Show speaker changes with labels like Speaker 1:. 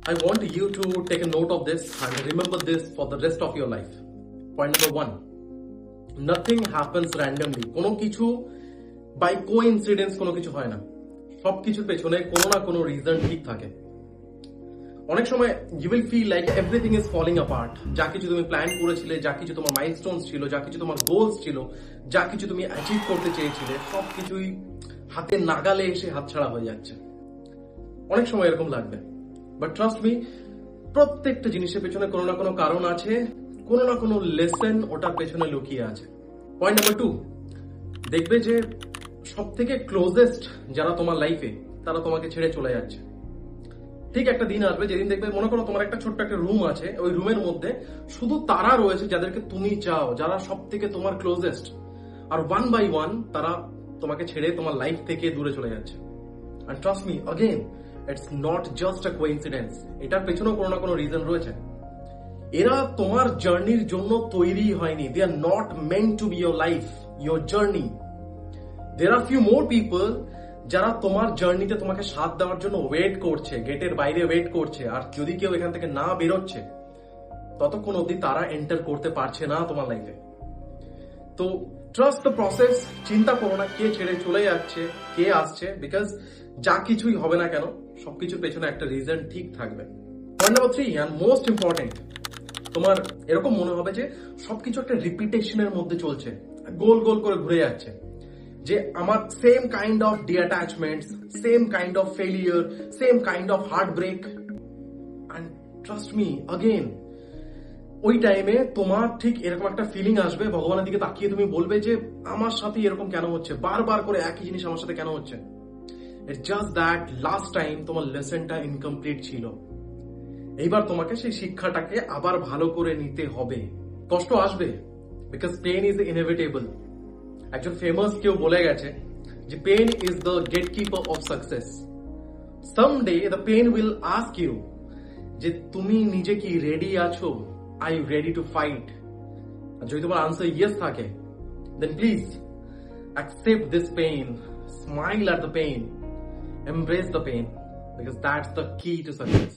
Speaker 1: I want you to take a note of this and remember this for the rest of your life. Point number 1. Nothing happens randomly. কোনো কিছু by coincidence কোনো কিছু হয় না। সব কিছুর পেছনে কোনো না কোনো রিজন ঠিক থাকে। অনেক সময় you will feel like everything is falling apart. যা কিছু তুমি প্ল্যান করেছিলে, যা কিছু তোমার মাইলস্টোনস ছিল, যা কিছু তোমার গোলস ছিল, যা কিছু তুমি অ্যাচিভ করতে চেয়েছিলে, সব কিছুই হাতের নাগালে এসে হাতছাড়া হয়ে যাচ্ছে। অনেক সময় এরকম লাগবে। বাট ট্রাস্ট মি, প্রত্যেকটা জিনিসের পেছনে কোনো না কোনো কারণ আছে, কোনো না কোনো লেসন ওটার পেছনে লুকিয়ে আছে। পয়েন্ট নাম্বার 2, দেখবে যে সব থেকে ক্লোজেস্ট যারা তোমার লাইফে, তারা তোমাকে ছেড়ে চলে যাচ্ছে। ঠিক একটা দিন আসবে যেদিন দেখবে, মনে করো তোমার একটা ছোট্ট একটা রুম আছে, ওই রুমের মধ্যে শুধু তারা রয়েছে যাদেরকে তুমি চাও, যারা সব থেকে তোমার ক্লোজেস্ট, আর ওয়ান বাই ওয়ান তারা তোমাকে ছেড়ে তোমার লাইফ থেকে দূরে চলে যাচ্ছে। And trust me, again, it's not just a coincidence. এটার পেছনেও কোনো না কোনো রিজন রয়েছে। এরা তোমার জার্নির জন্য তৈরি হয়নি। They are not meant to be your life, your journey. There are few more people যারা তোমার জার্নিতে তোমাকে সাথ দেওয়ার জন্য ওয়েট করছে, গেটের বাইরে ওয়েট করছে, আর যদি কেউ এখান থেকে না বেরোচ্ছে ততক্ষণ অবধি তারা এন্টার করতে পারছে না তোমার লাইফে। তো ট্রাস্ট দ্য প্রসেস। চিন্তা করো না কে ছেড়ে চলে যাচ্ছে, কে আসছে, বিকজ যা কিছুই হবে না কেন সবকিছুর পেছনে একটা রিজন ঠিক থাকবে। Point number 3 and most important, তোমার এরকম মনে হবে যে সবকিছু একটা রিপিটেশনের মধ্যে চলছে, গোল গোল করে ঘুরে যাচ্ছে, যে আমার same kind of detachments, same kind of failure, same kind of heart break. And trust me, again ওই টাইমে তোমার ঠিক এরকম একটা ফিলিং আসবে, ভগবানের দিকে তাকিয়ে তুমি বলবে যে আমার সাথে এরকম কেন হচ্ছে, বারবার করে একই জিনিস আমার সাথে কেন হচ্ছে। It's just that last time তোমার লেসনটা ইনকমপ্লিট ছিল। এইবার তোমাকে সেই শিক্ষাটাকে আবার ভালো করে নিতে হবে। কষ্ট আসবে, বিকজ পেন ইজ ইনএভিটেবল। একজন ফেমাস কেউ বলে গেছে যে pain is the gatekeeper of success. Someday the pain will ask you যে তুমি নিজে কি রেডি আছো, are you ready to fight. আর যদি তোমার আনসার ইয়েস থাকে, then please accept this pain, smile at the pain, embrace the pain, because that's the key to success.